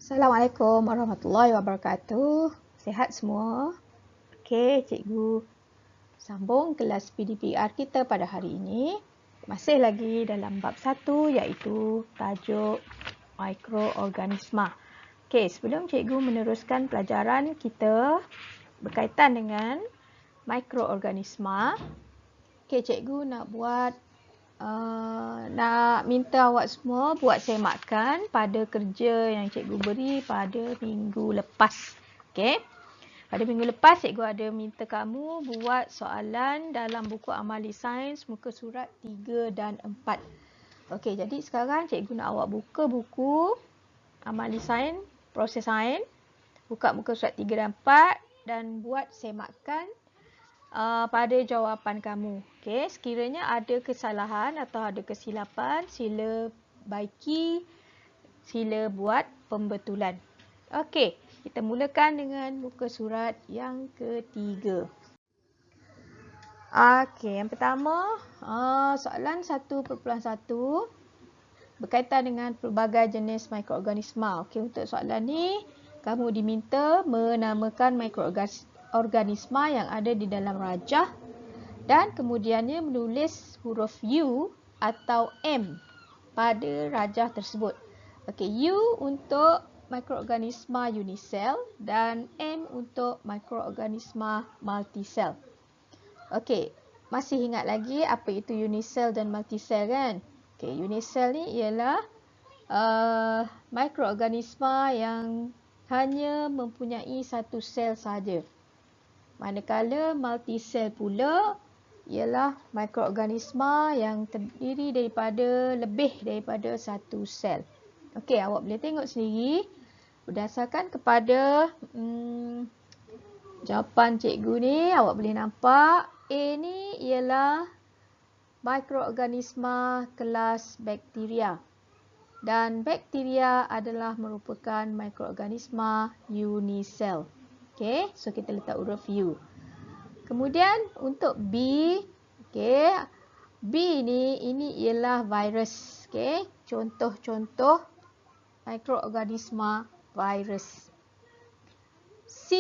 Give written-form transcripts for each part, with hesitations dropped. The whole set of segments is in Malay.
Assalamualaikum warahmatullahi wabarakatuh. Sihat semua? Okey, cikgu sambung kelas PDPR kita pada hari ini. Masih lagi dalam bab 1 iaitu tajuk mikroorganisma. Okey, sebelum cikgu meneruskan pelajaran kita berkaitan dengan mikroorganisma, okey, cikgu nak minta awak semua buat semakan pada kerja yang cikgu beri pada minggu lepas. Okey. Pada minggu lepas cikgu ada minta kamu buat soalan dalam buku amali sains muka surat 3 dan 4. Okey, jadi sekarang cikgu nak awak buka buku amali sains, proses sains, buka muka surat 3 dan 4 dan buat semakan pada jawapan kamu. Okey, sekiranya ada kesalahan atau ada kesilapan, sila baiki, sila buat pembetulan. Okey, kita mulakan dengan muka surat yang ketiga. Okey, yang pertama, soalan 1.1 berkaitan dengan pelbagai jenis mikroorganisma. Okey, untuk soalan ni, kamu diminta menamakan mikroorganisma yang ada di dalam rajah dan kemudiannya menulis huruf U atau M pada rajah tersebut. Okey, U untuk mikroorganisma unisel dan M untuk mikroorganisma multisel. Okey, masih ingat lagi apa itu unisel dan multisel kan? Okey, unisel ni ialah mikroorganisma yang hanya mempunyai satu sel sahaja. Manakala multisel pula ialah mikroorganisma yang terdiri daripada lebih daripada satu sel. Okey, awak boleh tengok sendiri berdasarkan kepada jawapan cikgu ni, awak boleh nampak A ni ialah mikroorganisma kelas bakteria. Dan bakteria adalah merupakan mikroorganisma unisel. Okey, so kita letak huruf U. Kemudian untuk B, okey, B ini ialah virus. Okey, contoh-contoh mikroorganisma virus. C,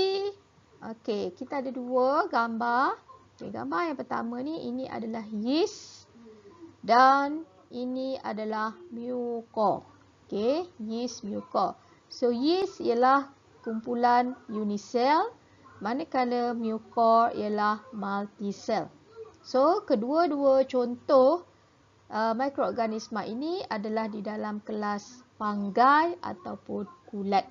okey, kita ada dua gambar. Okey, gambar yang pertama ni, ini adalah yeast dan ini adalah mucor. Okey, yeast mucor. So yeast ialah kumpulan unisel, manakala mucor ialah multisel. So kedua-dua contoh mikroorganisma ini adalah di dalam kelas fungi ataupun kulat.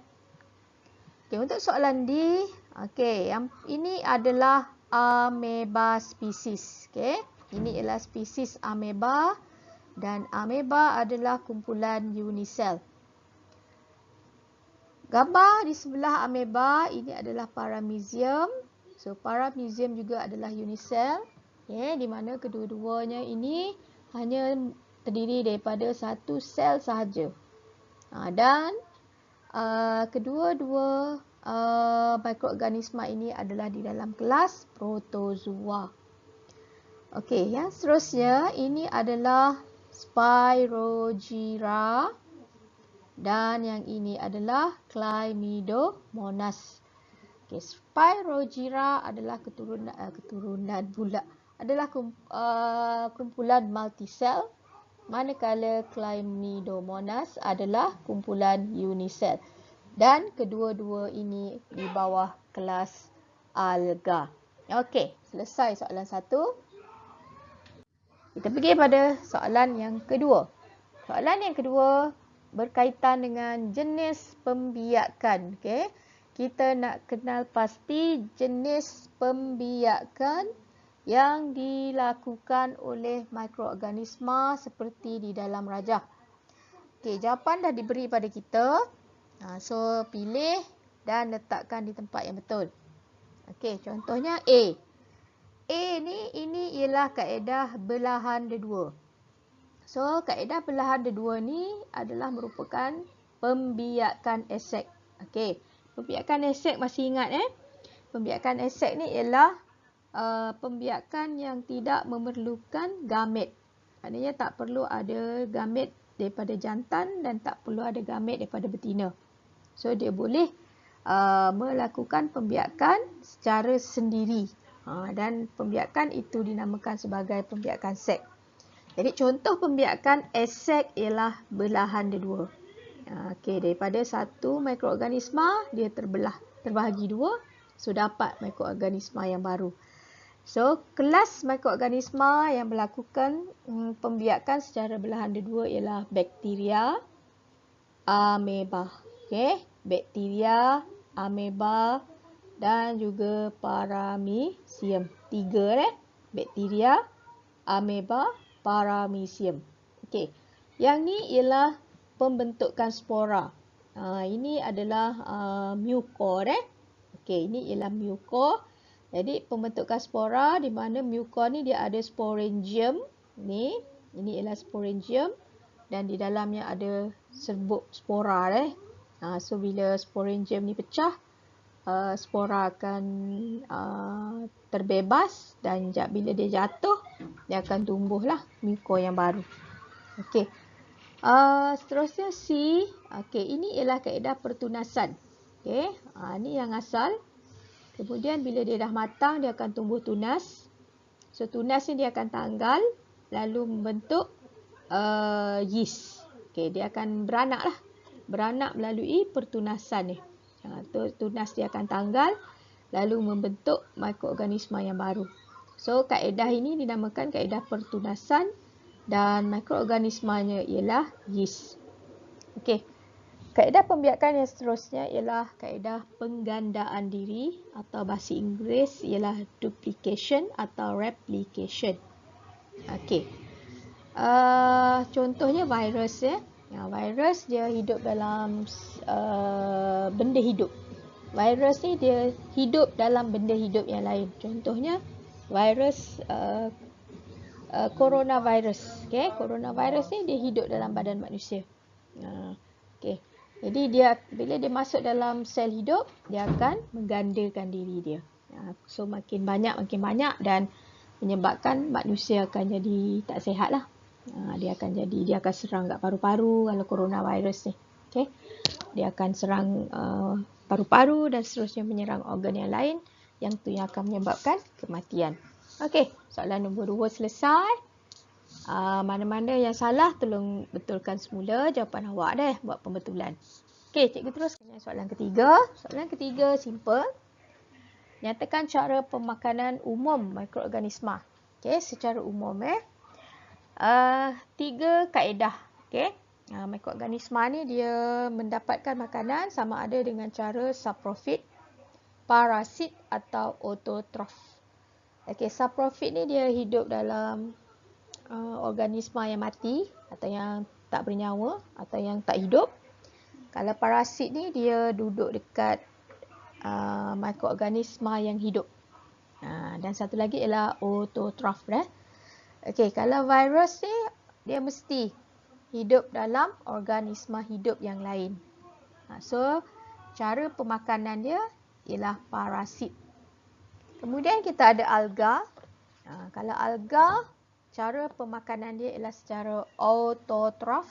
Okey, untuk soalan D, okey, yang ini adalah ameba spesies. Okey, ini ialah spesies ameba. Dan ameba adalah kumpulan unisel. Gambar di sebelah ameba ini adalah paramecium. So paramecium juga adalah unisel. Okay, di mana kedua-duanya ini hanya terdiri daripada satu sel sahaja. Dan kedua-dua mikroorganisma ini adalah di dalam kelas protozoa. Okey, yang seterusnya ini adalah Spirogyra dan yang ini adalah Chlamydomonas. Okey, Spirogyra adalah kumpulan multisel, manakala Chlamydomonas adalah kumpulan unisel. Dan kedua-dua ini di bawah kelas alga. Okey, selesai soalan 1. Kita pergi pada soalan yang kedua. Soalan yang kedua berkaitan dengan jenis pembiakan. Okay? Kita nak kenal pasti jenis pembiakan yang dilakukan oleh mikroorganisma seperti di dalam rajah. Okay, jawapan dah diberi pada kita. So, pilih dan letakkan di tempat yang betul. Okay, contohnya A. A ni, ini ialah kaedah belahan dedua. So, kaedah belahan dedua ni adalah merupakan pembiakan asid. Okey, pembiakan asid masih ingat Pembiakan asid ni ialah pembiakan yang tidak memerlukan gamet. Maknanya tak perlu ada gamet daripada jantan dan tak perlu ada gamet daripada betina. So dia boleh melakukan pembiakan secara sendiri. Dan pembiakan itu dinamakan sebagai pembiakan sek. Jadi contoh pembiakan asek ialah belahan dia dua. Okey, daripada satu mikroorganisma dia terbahagi dua. So dapat mikroorganisma yang baru. So kelas mikroorganisma yang melakukan pembiakan secara belahan dia dua ialah bakteria, ameba. Okey, bakteria, ameba dan juga paramecium. 3 bakteria, ameba, paramecium. Okey. Yang ni ialah pembentukan spora. Ini adalah mucor Okey, ini ialah mucor. Jadi pembentukan spora di mana mucor ni dia ada sporangium ni. Ini ialah sporangium dan di dalamnya ada serbuk spora So bila sporangium ni pecah, spora akan terbebas dan bila dia jatuh dia akan tumbuhlah mucor yang baru. Okey. Seterusnya C. Okey, ini ialah kaedah pertunasan. Okey, ni yang asal. Kemudian bila dia dah matang dia akan tumbuh tunas. So tunas ni dia akan tanggal lalu membentuk yeast. Okey, dia akan beranak melalui pertunasan ni. Tunas dia akan tanggal lalu membentuk mikroorganisma yang baru. So kaedah ini dinamakan kaedah pertunasan dan mikroorganismanya ialah yeast. Okey. Kaedah pembiakan yang seterusnya ialah kaedah penggandaan diri atau bahasa Inggeris ialah duplication atau replication. Okey. Contohnya virus virus dia hidup dalam benda hidup. Virus ni dia hidup dalam benda hidup yang lain. Contohnya virus coronavirus. Okey, coronavirus ni dia hidup dalam badan manusia. Okey. Jadi bila dia masuk dalam sel hidup, dia akan menggandakan diri dia. So makin banyak dan menyebabkan manusia akan jadi tak sihat lah. Dia akan serang kat paru-paru kalau coronavirus ni. Okey. Dia akan serang paru-paru dan seterusnya menyerang organ yang lain yang tu yang akan menyebabkan kematian. Okey, soalan nombor 2 selesai. Mana-mana yang salah tolong betulkan semula jawapan awak buat pembetulan. Okey, cikgu teruskan soalan ketiga. Soalan ketiga simple. Nyatakan cara pemakanan umum mikroorganisma. Okey, secara umum 3 kaedah. Okey. Mikroorganisma ni dia mendapatkan makanan sama ada dengan cara saprofit, parasit atau autotrof. Okey, saprofit ni dia hidup dalam organisma yang mati atau yang tak bernyawa atau yang tak hidup. Kalau parasit ni dia duduk dekat mikroorganisma yang hidup. Dan satu lagi ialah autotrof Okey, kalau virus ni dia mesti hidup dalam organisma hidup yang lain. So cara pemakanan dia ialah parasit. Kemudian kita ada alga. Kalau alga, cara pemakanan dia ialah secara autotrof.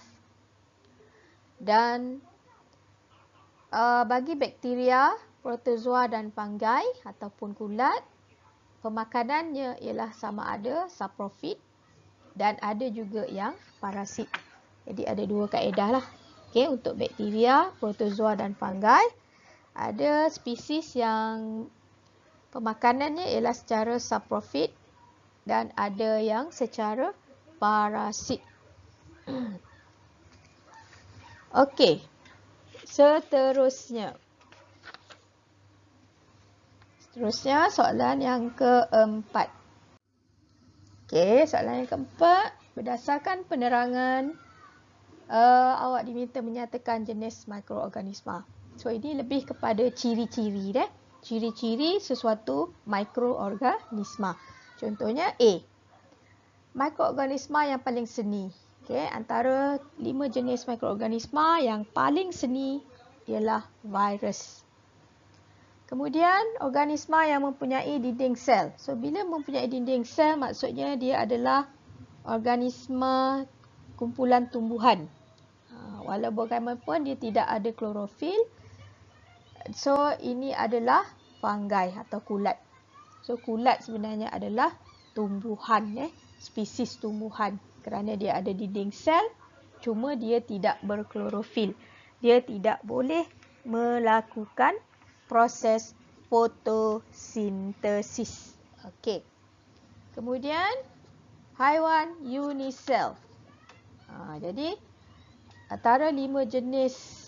Dan bagi bakteria, protozoa dan fungi ataupun kulat, pemakanannya ialah sama ada saprofit dan ada juga yang parasit. Jadi ada 2 kaedah lah. Okey, untuk bakteria, protozoa dan fungi, ada spesies yang pemakanannya ialah secara saprofit dan ada yang secara parasit. Okey. Seterusnya soalan yang keempat. Okey, soalan yang keempat. Berdasarkan penerangan, awak diminta menyatakan jenis mikroorganisma. So ini lebih kepada ciri-ciri ciri-ciri sesuatu mikroorganisma. Contohnya A. Mikroorganisma yang paling seni. Okey, antara 5 jenis mikroorganisma yang paling seni ialah virus. Kemudian organisma yang mempunyai dinding sel. So bila mempunyai dinding sel maksudnya dia adalah organisma kumpulan tumbuhan. Walau bagaimanapun dia tidak ada klorofil So ini adalah fungi atau kulat. So kulat sebenarnya adalah tumbuhan, spesies tumbuhan, kerana dia ada dinding sel, cuma dia tidak berklorofil. Dia tidak boleh melakukan proses fotosintesis. Okey. Kemudian haiwan unisel. Jadi antara 5 jenis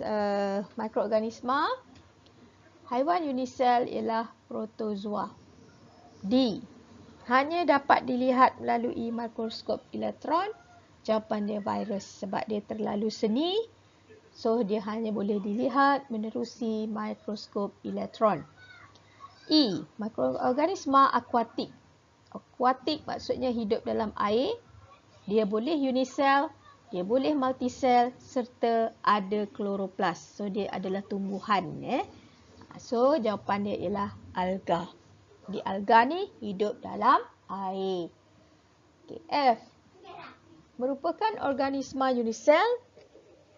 mikroorganisma, haiwan unisel ialah protozoa. D. Hanya dapat dilihat melalui mikroskop elektron. Jawapan dia virus sebab dia terlalu seni. So dia hanya boleh dilihat menerusi mikroskop elektron. E. Mikroorganisma akuatik. Akuatik maksudnya hidup dalam air. Dia boleh unisel, dia boleh multisel serta ada kloroplas. So dia adalah tumbuhan. So jawapan dia ialah alga. Jadi alga ni hidup dalam air. Okay, F. Merupakan organisma unisel.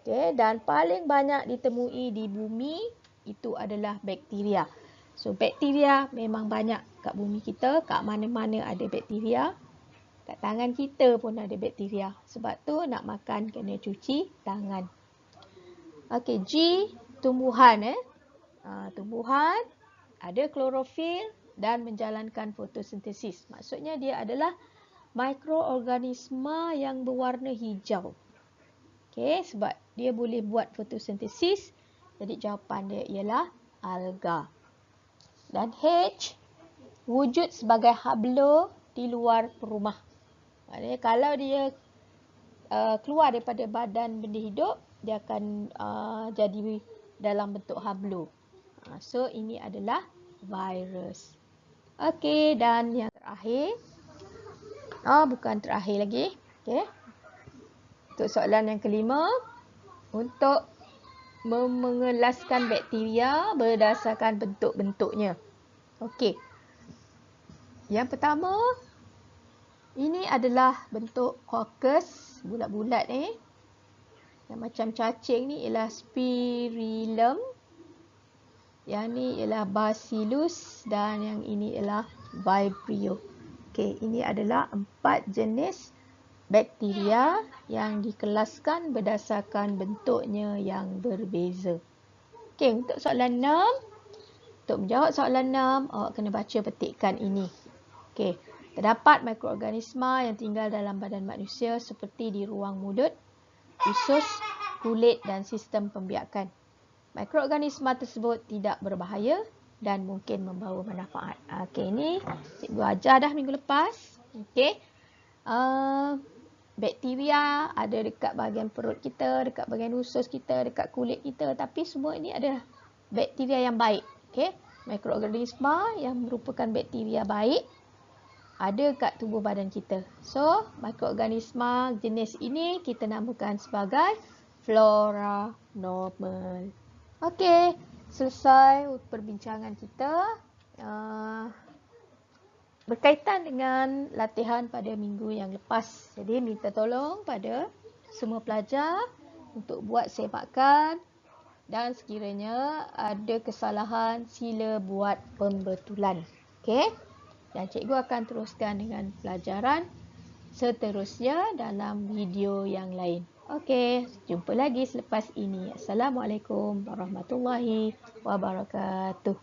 Okay, dan paling banyak ditemui di bumi itu adalah bakteria. So bakteria memang banyak kat bumi kita, kat mana-mana ada bakteria. Kat tangan kita pun ada bakteria. Sebab tu nak makan kena cuci tangan. Okey, G, tumbuhan. Tumbuhan ada klorofil dan menjalankan fotosintesis. Maksudnya dia adalah mikroorganisma yang berwarna hijau. Okey, sebab dia boleh buat fotosintesis. Jadi jawapan dia ialah alga. Dan H, wujud sebagai hablo di luar perumah. Maknanya kalau dia keluar daripada badan benda hidup, dia akan jadi dalam bentuk hablo. So ini adalah virus. Okey, dan yang terakhir. Bukan terakhir lagi. Okey. Untuk soalan yang kelima, untuk mengelaskan bakteria berdasarkan bentuk-bentuknya. Okey. Yang pertama, ini adalah bentuk coccus, bulat-bulat ni. Yang macam cacing ni ialah spirillum. Yang ni ialah bacillus dan yang ini ialah vibrio. Okey, ini adalah 4 jenis bakteria yang dikelaskan berdasarkan bentuknya yang berbeza. Okey, untuk soalan 6. Untuk menjawab soalan 6, awak kena baca petikan ini. Okey, terdapat mikroorganisma yang tinggal dalam badan manusia seperti di ruang mulut, usus, kulit dan sistem pembiakan. Mikroorganisma tersebut tidak berbahaya dan mungkin membawa manfaat. Okey, ini cikgu ajar dah minggu lepas. Okey. Bakteria ada dekat bahagian perut kita, dekat bahagian usus kita, dekat kulit kita. Tapi semua ini adalah bakteria yang baik. Okay? Mikroorganisma yang merupakan bakteria baik ada kat tubuh badan kita. So, mikroorganisma jenis ini kita namakan sebagai flora normal. Okey, selesai perbincangan kita. Berkaitan dengan latihan pada minggu yang lepas. Jadi minta tolong pada semua pelajar untuk buat sepakan dan sekiranya ada kesalahan sila buat pembetulan. Okey? Dan cikgu akan teruskan dengan pelajaran seterusnya dalam video yang lain. Okey, jumpa lagi selepas ini. Assalamualaikum warahmatullahi wabarakatuh.